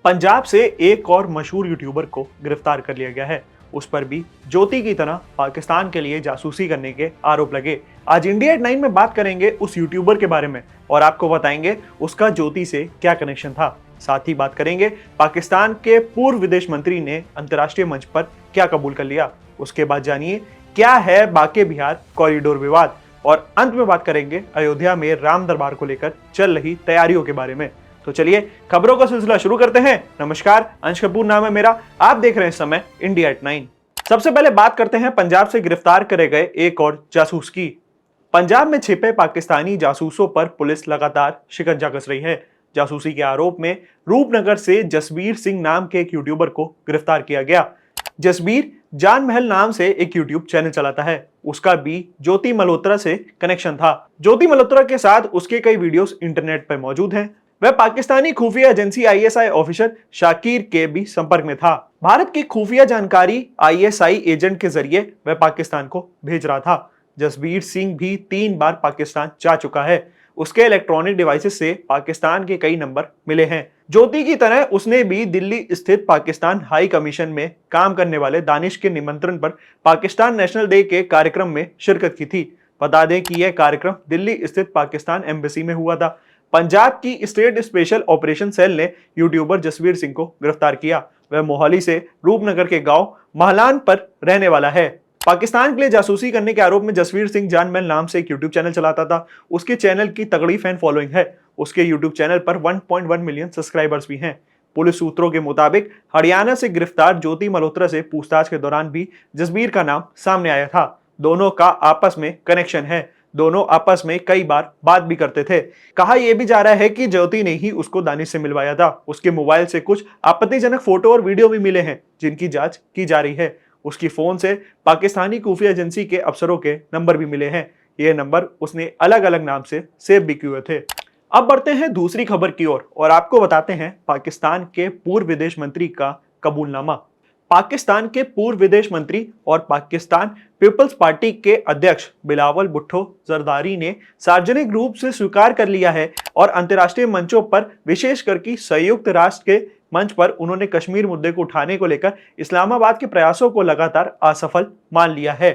पंजाब से एक और मशहूर यूट्यूबर को गिरफ्तार कर लिया गया है। उस पर भी ज्योति की तरह पाकिस्तान के लिए जासूसी करने के आरोप लगे। आज इंडिया एट 9 में बात करेंगे उस यूट्यूबर के बारे में और आपको बताएंगे उसका ज्योति से क्या कनेक्शन था। साथ ही बात करेंगे पाकिस्तान के पूर्व विदेश मंत्री ने अंतर्राष्ट्रीय मंच पर क्या कबूल कर लिया। उसके बाद जानिए क्या है बांके बिहार कॉरिडोर विवाद और अंत में बात करेंगे अयोध्या में राम दरबार को लेकर चल रही तैयारियों के बारे में। तो चलिए खबरों का सिलसिला शुरू करते हैं। नमस्कार, अंश कपूर नाम है मेरा। आप देख रहे हैं इस समय इंडिया एट 9। सबसे पहले बात करते हैं पंजाब से गिरफ्तार करे गए एक और जासूस की। पंजाब में छिपे पाकिस्तानी जासूसों पर पुलिस लगातार शिकंजा कस रही है। जासूसी के आरोप में रूपनगर से जसबीर सिंह नाम के एक यूट्यूबर को गिरफ्तार किया गया। जसबीर जान महल नाम से एक यूट्यूब चैनल चलाता है। उसका भी ज्योति मल्होत्रा से कनेक्शन था। ज्योति मल्होत्रा के साथ उसके कई वीडियोस इंटरनेट पर मौजूद हैं। वह पाकिस्तानी खुफिया एजेंसी आईएसआई ऑफिसर शाकिर के भी संपर्क में था। भारत की खुफिया जानकारी आईएसआई एजेंट के जरिए वह पाकिस्तान को भेज रहा था। जसबीर सिंह भी 3 बार पाकिस्तान जा चुका है। उसके इलेक्ट्रॉनिक डिवाइसेस से पाकिस्तान के कई नंबर मिले हैं। ज्योति की तरह उसने भी दिल्ली स्थित पाकिस्तान हाई कमीशन में काम करने वाले दानिश के निमंत्रण पर पाकिस्तान नेशनल डे के कार्यक्रम में शिरकत की थी। बता दें कि यह कार्यक्रम दिल्ली स्थित पाकिस्तान एम्बेसी में हुआ था। पंजाब की स्टेट स्पेशल ऑपरेशन सेल ने यूट्यूबर जसबीर सिंह को गिरफ्तार किया। वह मोहाली से रूपनगर के गांव महलान पर रहने वाला है। पाकिस्तान के लिए जासूसी करने के आरोप में जसबीर सिंह जानमहल नाम से एक यूट्यूब चैनल चलाता था। उसके चैनल की तगड़ी फैन फॉलोइंग है। उसके यूट्यूब चैनल पर 1.1 मिलियन सब्सक्राइबर्स भी हैं। पुलिस सूत्रों के मुताबिक हरियाणा से गिरफ्तार ज्योति मल्होत्रा से पूछताछ के दौरान भी जसबीर का नाम सामने आया था। दोनों का आपस में कनेक्शन है। दोनों आपस में कई बार बात भी करते थे। कहा यह भी जा रहा है कि ज्योति ने ही उसको दानिश से मिलवाया था। उसके मोबाइल से कुछ आपत्तिजनक फोटो और वीडियो भी मिले हैं जिनकी जांच की जा रही है। उसकी फोन से पाकिस्तानी खुफिया एजेंसी के अफसरों के नंबर भी मिले हैं। ये नंबर उसने अलग अलग नाम से सेव भी किए थे। अब बढ़ते हैं दूसरी खबर की ओर और आपको बताते हैं पाकिस्तान के पूर्व विदेश मंत्री का कबूलनामा। पाकिस्तान के पूर्व विदेश मंत्री और पाकिस्तान पीपल्स पार्टी के अध्यक्ष बिलावल भुट्टो जरदारी ने सार्वजनिक रूप से स्वीकार कर लिया है और अंतर्राष्ट्रीय मंचों पर विशेषकर कि संयुक्त राष्ट्र के मंच पर उन्होंने कश्मीर मुद्दे को उठाने को लेकर इस्लामाबाद के प्रयासों को लगातार असफल मान लिया है।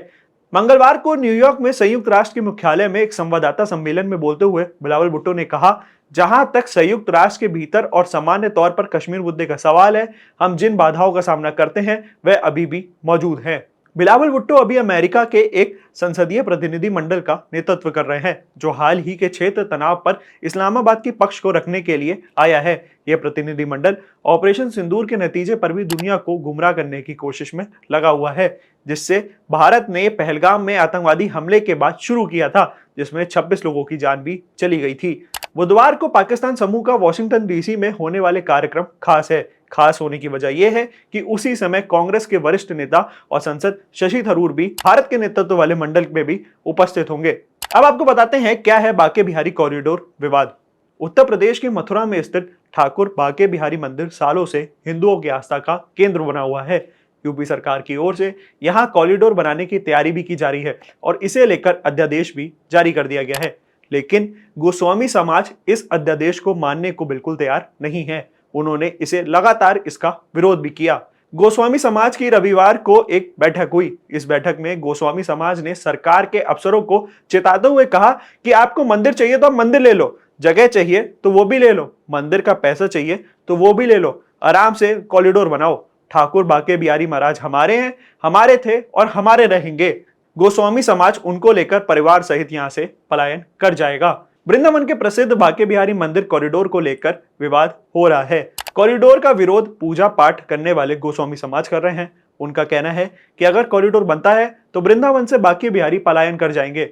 मंगलवार को न्यूयॉर्क में संयुक्त राष्ट्र के मुख्यालय में एक संवाददाता सम्मेलन में बोलते हुए बिलावल भुट्टो ने कहा, जहां तक संयुक्त राष्ट्र के भीतर और सामान्य तौर पर कश्मीर मुद्दे का सवाल है, हम जिन बाधाओं का सामना करते हैं वह अभी भी मौजूद है। बिलावल भुट्टो अभी अमेरिका के एक संसदीय प्रतिनिधि मंडल का नेतृत्व कर रहे हैं जो हाल ही के क्षेत्र तनाव पर इस्लामाबाद के पक्ष को रखने के लिए आया है। यह प्रतिनिधि मंडल ऑपरेशन सिंदूर के नतीजे पर भी दुनिया को गुमराह करने की कोशिश में लगा हुआ है, जिससे भारत ने पहलगाम में आतंकवादी हमले के बाद शुरू किया था, जिसमें 26 लोगों की जान भी चली गई थी। बुधवार को पाकिस्तान समूह का वॉशिंगटन डीसी में होने वाले कार्यक्रम खास है। खास होने की वजह यह है कि उसी समय कांग्रेस के वरिष्ठ नेता और सांसद शशि थरूर भी भारत के नेतृत्व वाले मंडल में भी उपस्थित होंगे। अब आपको बताते हैं क्या है बांके बिहारी कॉरिडोर विवाद। उत्तर प्रदेश के मथुरा में स्थित ठाकुर बांके बिहारी मंदिर सालों से हिंदुओं की आस्था का केंद्र बना हुआ है। यूपी सरकार की ओर से यहां कॉरिडोर बनाने की तैयारी भी की जा रही है और इसे लेकर अध्यादेश भी जारी कर दिया गया है। लेकिन गोस्वामी समाज इस अध्यादेश को मानने को बिल्कुल तैयार नहीं है। उन्होंने इसे लगातार इसका विरोध भी किया। गोस्वामी समाज की रविवार को एक बैठक हुई। इस बैठक में गोस्वामी समाज ने सरकार के अफसरों को चेताते हुए कहा कि आपको मंदिर चाहिए तो आप मंदिर ले लो, जगह चाहिए तो वो भी ले लो, मंदिर का पैसा चाहिए तो वो भी ले लो, आराम से कॉरिडोर बनाओ। ठाकुर बांके बिहारी महाराज हमारे हैं, हमारे थे और हमारे रहेंगे। गोस्वामी समाज उनको लेकर परिवार सहित यहां से पलायन कर जाएगा। वृंदावन के प्रसिद्ध बांके बिहारी मंदिर कॉरिडोर को लेकर विवाद हो रहा है। कॉरिडोर का विरोध पूजा पाठ करने वाले गोस्वामी समाज कर रहे हैं। उनका कहना है कि अगर कॉरिडोर बनता है तो वृंदावन से बांके बिहारी पलायन कर जाएंगे।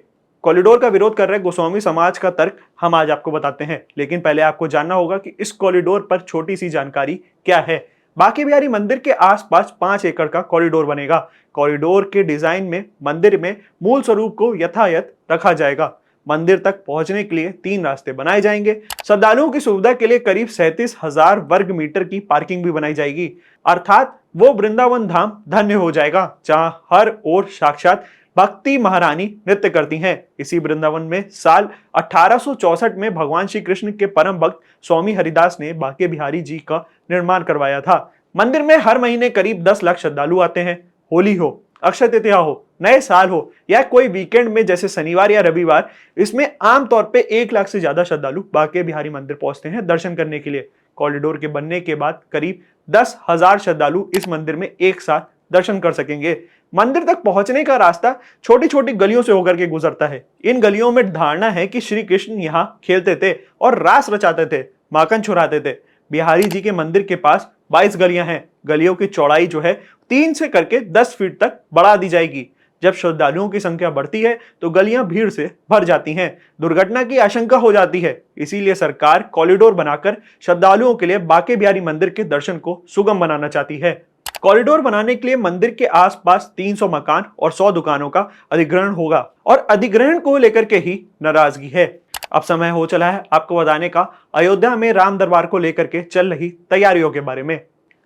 कॉरिडोर का विरोध कर रहे गोस्वामी समाज का तर्क हम आज आपको बताते हैं, लेकिन पहले आपको जानना होगा कि इस कॉरिडोर पर छोटी सी जानकारी क्या है। बांके बिहारी मंदिर के आसपास 5 एकड़ का कॉरिडोर बनेगा। कॉरिडोर के डिजाइन में मंदिर में मूल स्वरूप को यथायथ रखा जाएगा। मंदिर तक पहुंचने के लिए 3 रास्ते बनाए जाएंगे। श्रद्धालुओं की सुविधा के लिए करीब 37,000 वर्ग मीटर की पार्किंग भी बनाई जाएगी। अर्थात वो वृंदावन धाम धन्य हो जाएगा, जहां हर ओर साक्षात भक्ति महारानी नृत्य करती हैं। इसी वृंदावन में साल 1864 में भगवान श्री कृष्ण के परम भक्त स्वामी हरिदास ने बांके बिहारी जी का निर्माण करवाया था। मंदिर में हर महीने करीब 10 लाख श्रद्धालु आते हैं। होली हो, अक्षय तृतीया हो, नए साल हो या कोई वीकेंड में जैसे शनिवार या रविवार, इसमें आमतौर पे 1 लाख से ज्यादा श्रद्धालु बांके बिहारी मंदिर पहुंचते हैं दर्शन करने के लिए। कॉरिडोर के बनने के बाद करीब 10,000 श्रद्धालु इस मंदिर में एक साथ दर्शन कर सकेंगे। मंदिर तक पहुंचने का रास्ता छोटी छोटी गलियों से होकर के गुजरता है। इन गलियों में धारणा है कि श्री कृष्ण यहाँ खेलते थे और रास रचाते थे, माखन चुराते थे। बिहारी जी के मंदिर के पास 22 गलियां हैं। गलियों की चौड़ाई जो है 3 से करके 10 फीट तक बढ़ा दी जाएगी। जब श्रद्धालुओं की संख्या बढ़ती है तो गलियां भीड़ से भर जाती हैं। दुर्घटना की आशंका हो जाती है, इसीलिए सरकार कॉरिडोर बनाकर श्रद्धालुओं के लिए बांके बिहारी मंदिर के दर्शन को सुगम बनाना चाहती है। कॉरिडोर बनाने के लिए मंदिर के आसपास 300 मकान और 100 दुकानों का अधिग्रहण होगा और अधिग्रहण को लेकर के ही नाराजगी है। अब समय हो चला है आपको बताने का अयोध्या में राम दरबार को लेकर के चल रही तैयारियों के बारे में।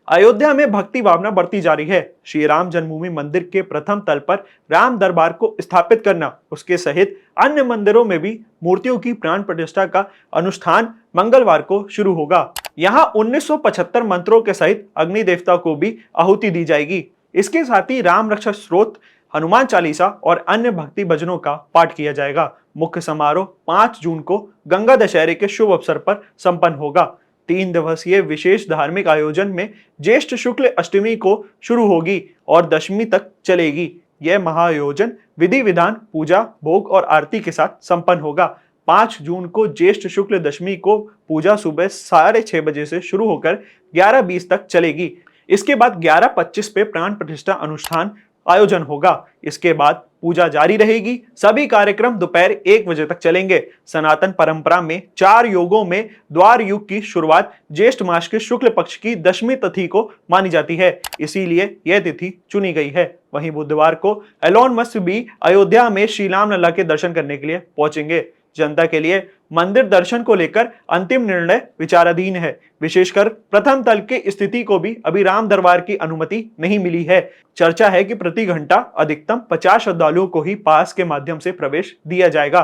अयोध्या में भक्ति भावना बढ़ती जा रही है। श्री राम जन्मभूमि मंदिर के प्रथम तल पर राम दरबार को स्थापित करना, उसके सहित अन्य मंदिरों में भी मूर्तियों की प्राण प्रतिष्ठा का अनुष्ठान मंगलवार को शुरू होगा। यहाँ 1975 मंत्रों के सहित अग्नि देवता को भी आहुति दी जाएगी। इसके साथ ही राम रक्षा स्तोत्र, हनुमान चालीसा और अन्य भक्ति भजनों का पाठ किया जाएगा। मुख्य समारोह 5 जून को गंगा दशहरे के शुभ अवसर पर संपन्न होगा। 3 दिवसीय विशेष धार्मिक आयोजन में ज्येष्ठ शुक्ल अष्टमी को शुरू होगी और दशमी तक चलेगी। यह महाआयोजन विधि विधान, पूजा, भोग और आरती के साथ संपन्न होगा। 5 जून को ज्येष्ठ शुक्ल दशमी को पूजा सुबह 6:30 बजे से शुरू होकर 11:20 तक चलेगी। इसके बाद 11:25 पे प्राण प्रतिष्ठा अनुष्ठान आयोजन होगा। इसके बाद पूजा जारी रहेगी। सभी कार्यक्रम दोपहर 1 बजे तक चलेंगे। सनातन परंपरा में 4 योगों में द्वार युग की शुरुआत ज्येष्ठ मास के शुक्ल पक्ष की दशमी तिथि को मानी जाती है, इसीलिए यह तिथि चुनी गई है। वहीं बुधवार को एलोन मस्क भी अयोध्या में श्री राम लला के दर्शन करने के लिए पहुंचेंगे। जनता के लिए मंदिर दर्शन को लेकर अंतिम निर्णय विचाराधीन है। विशेषकर प्रथम तल की स्थिति को भी अभी राम दरबार की अनुमति नहीं मिली है। चर्चा है कि प्रति घंटा अधिकतम 50 श्रद्धालुओं को ही पास के माध्यम से प्रवेश दिया जाएगा।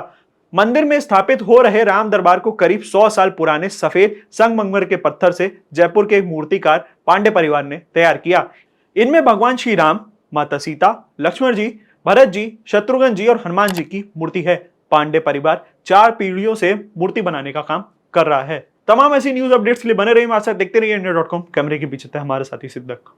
मंदिर में स्थापित हो रहे राम दरबार को करीब 100 साल पुराने सफेद संगमरमर के पत्थर से जयपुर के एक मूर्तिकार पांडे परिवार ने तैयार किया। इनमें भगवान श्री राम, माता सीता, लक्ष्मण जी, भरत जी, शत्रुघ्न जी और हनुमान जी की मूर्ति है। पांडे परिवार 4 पीढ़ियों से मूर्ति बनाने का काम कर रहा है। तमाम ऐसी न्यूज अपडेट्स के लिए बने रहिए हमारे साथ, देखते रहिए इंडिया.com। कैमरे के पीछे था हमारे साथी सिद्दक।